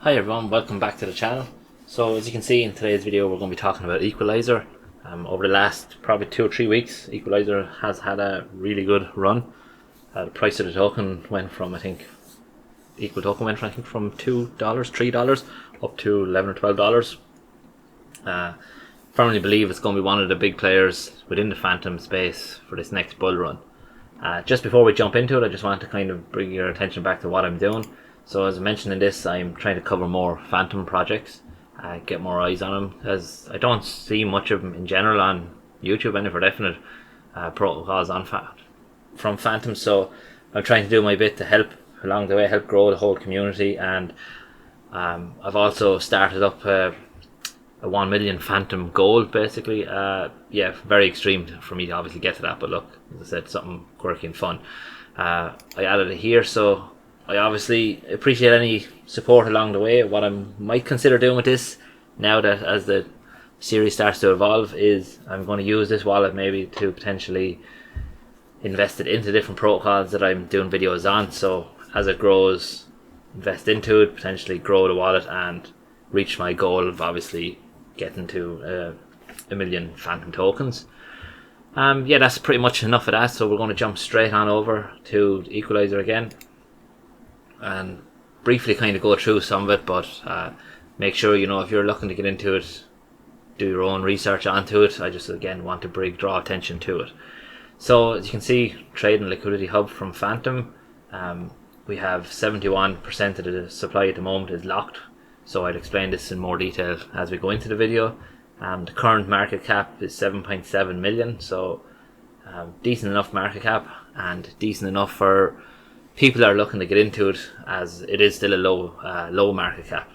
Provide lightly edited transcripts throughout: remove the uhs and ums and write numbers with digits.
Hi everyone, welcome back to the channel. So as you can see in today's video we're going to be talking about Equalizer. Over the last probably 2 or 3 weeks Equalizer has had a really good run. The price of the token went from Equal token went from $2, $3 up to $11 or $12. Firmly believe it's going to be one of the big players within the Fantom space for this next bull run. Just before we jump into it, I just want to kind of bring your attention back to what I'm doing. So as I mentioned in this, I'm trying to cover more Fantom projects, get more eyes on them, as I don't see much of them in general on YouTube, any for definite protocols on from Fantom. So I'm trying to do my bit to help along the way, help grow the whole community, and I've also started up a 1 million Fantom goal basically. Yeah, very extreme for me to obviously get to that, but look, as I said, something quirky and fun. I added it here, so I obviously appreciate any support along the way. What I might consider doing with this, now that as the series starts to evolve, is I'm going to use this wallet maybe to potentially invest it into different protocols that I'm doing videos on. So as it grows, invest into it, potentially grow the wallet and reach my goal of obviously getting to 1 million Fantom tokens. Yeah, that's pretty much enough of that. So we're going to jump straight on over to Equalizer again and briefly kind of go through some of it, but make sure, you know, if you're looking to get into it, do your own research onto it. I just again want to draw attention to it. So as you can see, trade and liquidity hub from Fantom, we have 71% of the supply at the moment is locked, so I'll explain this in more detail as we go into the video. The current market cap is 7.7 million, so decent enough market cap, and decent enough for people that are looking to get into it, as it is still a low market cap.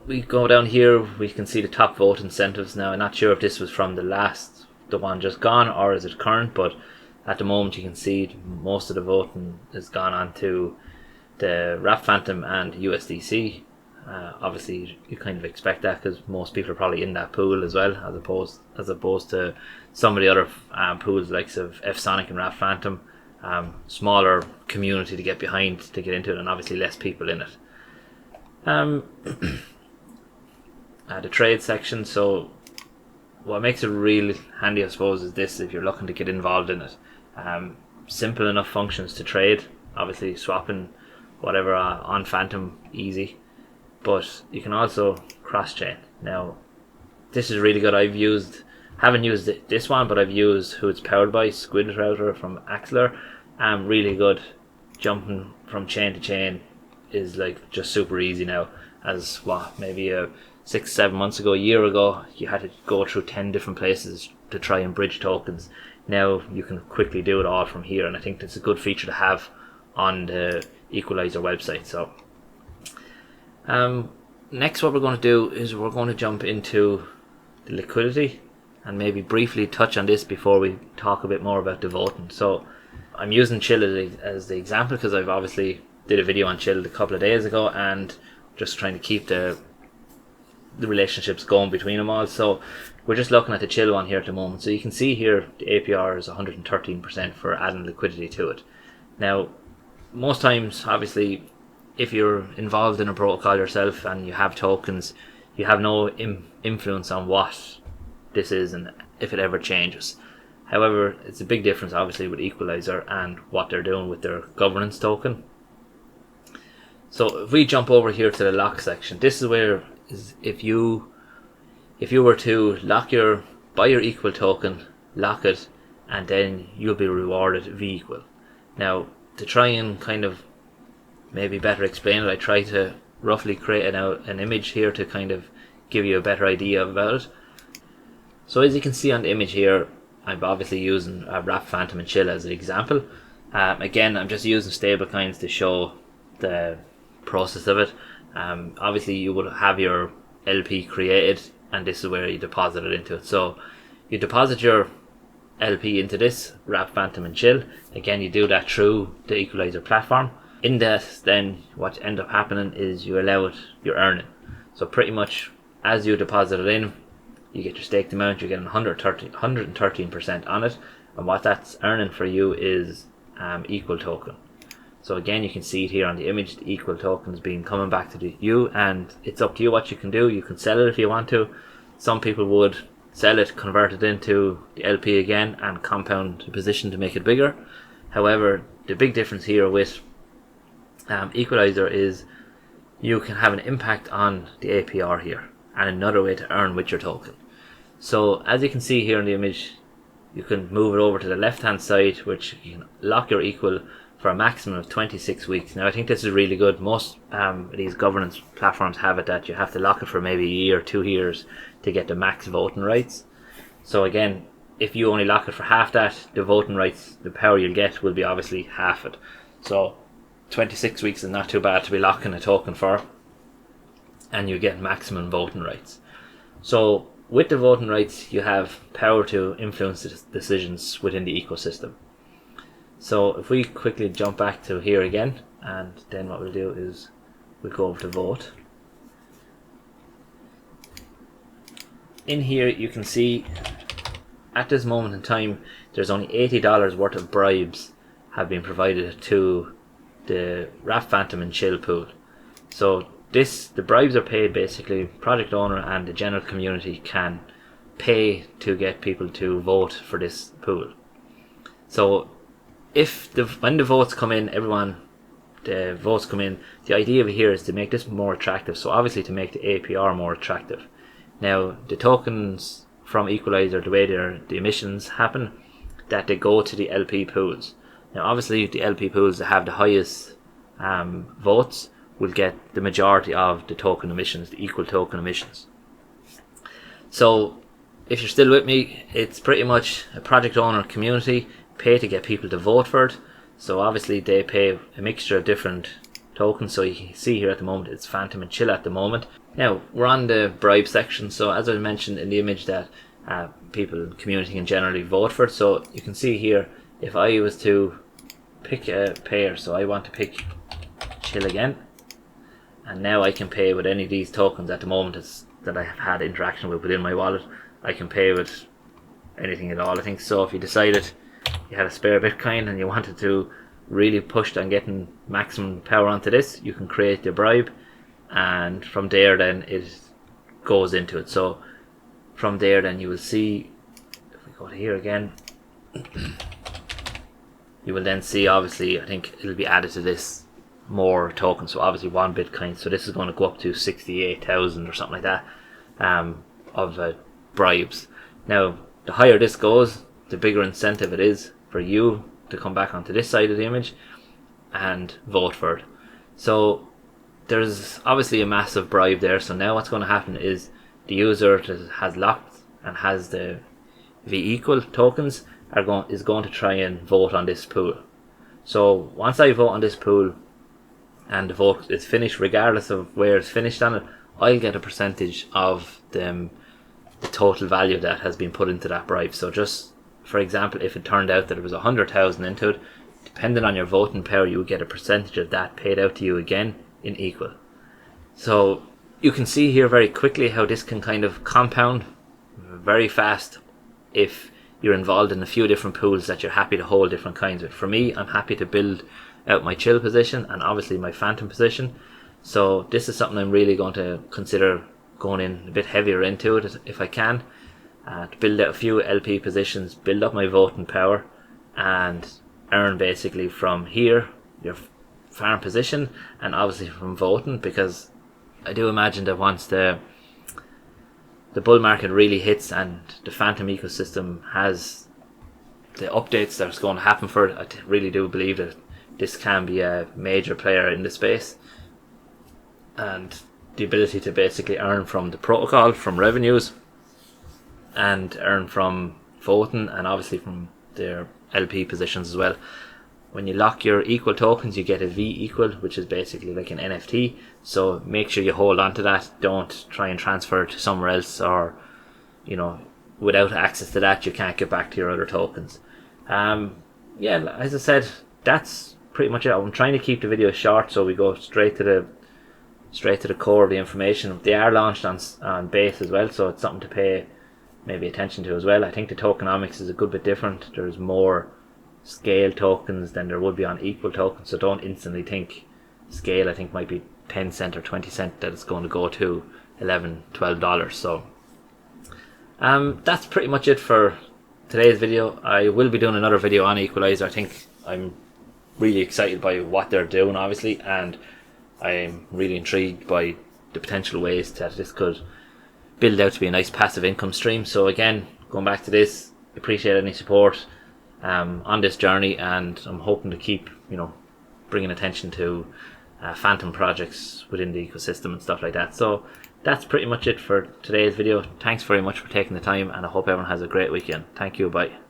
We go down here, we can see the top vote incentives. Now I'm not sure if this was from the one just gone, or is it current, but at the moment you can see most of the voting has gone on to the Wrap Fantom and USDC. Obviously you kind of expect that because most people are probably in that pool as well, as opposed to some of the other pools like of F-Sonic and Wrap Fantom. Smaller community to get behind to get into it, and obviously less people in it. The trade section, so what makes it really handy I suppose is this, if you're looking to get involved in it. Simple enough functions to trade, obviously swapping whatever on Fantom easy, but you can also cross-chain. Now this is really good. Haven't used this one, but I've used who it's powered by, Squid Router from Axler. Really good. Jumping from chain to chain is like just super easy now, as maybe 6-7 months ago, a year ago, you had to go through 10 different places to try and bridge tokens. Now you can quickly do it all from here, and I think that's a good feature to have on the Equalizer website. So next what we're going to do is we're going to jump into the liquidity and maybe briefly touch on this before we talk a bit more about the voting. So I'm using Chill as the example because I've obviously did a video on Chill a couple of days ago, and just trying to keep the relationships going between them all. So we're just looking at the Chill one here at the moment. So you can see here the APR is 113% for adding liquidity to it. Now most times, obviously, if you're involved in a protocol yourself and you have tokens, you have no influence on what this is and if it ever changes. However, it's a big difference obviously with Equalizer and what they're doing with their governance token. So if we jump over here to the lock section, this is where if you were to buy your equal token, lock it, and then you'll be rewarded veEQUAL. Now to try and kind of maybe better explain it, I try to roughly create an image here to kind of give you a better idea about it. So as you can see on the image here, I'm obviously using Wrap Fantom and Chill as an example. Again, I'm just using stablecoins to show the process of it. Obviously you would have your LP created, and this is where you deposit it into it. So you deposit your LP into this Wrap Fantom and Chill. Again, you do that through the Equalizer platform. In that, then what ends up happening is you allow it your earning. So pretty much as you deposit it in, you get your staked amount, you're getting 113% on it, and what that's earning for you is equal token. So again, you can see it here on the image, the equal tokens being coming back to you, and it's up to you what you can do. You can sell it if you want to. Some people would sell it, convert it into the LP again, and compound the position to make it bigger. However, the big difference here with Equalizer is you can have an impact on the APR here, and another way to earn with your token. So as you can see here in the image, you can move it over to the left hand side, which you can lock your equal for a maximum of 26 weeks. Now I think this is really good. Most of these governance platforms have it that you have to lock it for maybe a year, 2 years to get the max voting rights. So again, if you only lock it for half that, the voting rights, the power you'll get will be obviously half it. So 26 weeks is not too bad to be locking a token for, and you get maximum voting rights. So with the voting rights, you have power to influence the decisions within the ecosystem. So if we quickly jump back to here again, and then what we'll do is we'll go over to vote. In here you can see at this moment in time there's only $80 worth of bribes have been provided to the Wrap Fantom and Chill pool. So the bribes are paid basically. Project owner and the general community can pay to get people to vote for this pool. So when the votes come in, the votes come in, the idea of here is to make this more attractive. So obviously to make the APR more attractive. Now the tokens from Equalizer, the way the emissions happen, that they go to the LP pools. Now obviously the LP pools that have the highest votes will get the majority of the token emissions, the equal token emissions. So if you're still with me, it's pretty much a project owner community pay to get people to vote for it. So obviously they pay a mixture of different tokens. So you can see here at the moment it's Fantom and Chill at the moment. Now we're on the bribe section. So as I mentioned in the image that people, community can generally vote for it. So you can see here, if I was to pick a pair, so I want to pick Chill again, and now I can pay with any of these tokens at the moment that I have had interaction with within my wallet. I can pay with anything at all, I think. So if you decided you had a spare Bitcoin and you wanted to really push on getting maximum power onto this, you can create the bribe, and from there then it goes into it. So from there then you will see, if we go to here again, you will then see, obviously I think it'll be added to this more tokens. So obviously 1 Bitcoin, so this is going to go up to 68,000 or something like that of bribes. Now the higher this goes, the bigger incentive it is for you to come back onto this side of the image and vote for it. So there's obviously a massive bribe there. So now what's going to happen is the user that has locked and has the veEQUAL tokens is going to try and vote on this pool. So once I vote on this pool and the vote is finished, regardless of where it's finished on it, I'll get a percentage of the total value that has been put into that bribe. So just for example, if it turned out that it was 100,000 into it, depending on your voting power, you would get a percentage of that paid out to you again in equal. So you can see here very quickly how this can kind of compound very fast if you're involved in a few different pools that you're happy to hold different kinds of. For me, I'm happy to build out my Chill position and obviously my Fantom position. So this is something I'm really going to consider going in a bit heavier into it if I can, to build out a few LP positions, build up my voting power, and earn basically from here your farm position and obviously from voting, because I do imagine that once the bull market really hits and the Fantom ecosystem has the updates that's going to happen for it, I really do believe that this can be a major player in the space, and the ability to basically earn from the protocol, from revenues, and earn from voting, and obviously from their LP positions as well. When you lock your equal tokens, you get a veEQUAL, which is basically like an NFT. So make sure you hold on to that. Don't try and transfer it to somewhere else, or without access to that you can't get back to your other tokens. Yeah, as I said, that's pretty much it. I'm trying to keep the video short so we go straight to the core of the information. They are launched on Base as well, so it's something to pay maybe attention to as well. I think the tokenomics is a good bit different. There's more scale tokens than there would be on equal tokens. So don't instantly think scale. I think might be 10 cent or 20 cent that it's going to go to $11-12. So that's pretty much it for today's video. I will be doing another video on Equalizer. I think I'm really excited by what they're doing, obviously, and I'm really intrigued by the potential ways that this could build out to be a nice passive income stream. So again, going back to this, appreciate any support on this journey, and I'm hoping to keep, you know, bringing attention to Fantom projects within the ecosystem and stuff like that. So that's pretty much it for today's video. Thanks very much for taking the time, and I hope everyone has a great weekend. Thank you. Bye.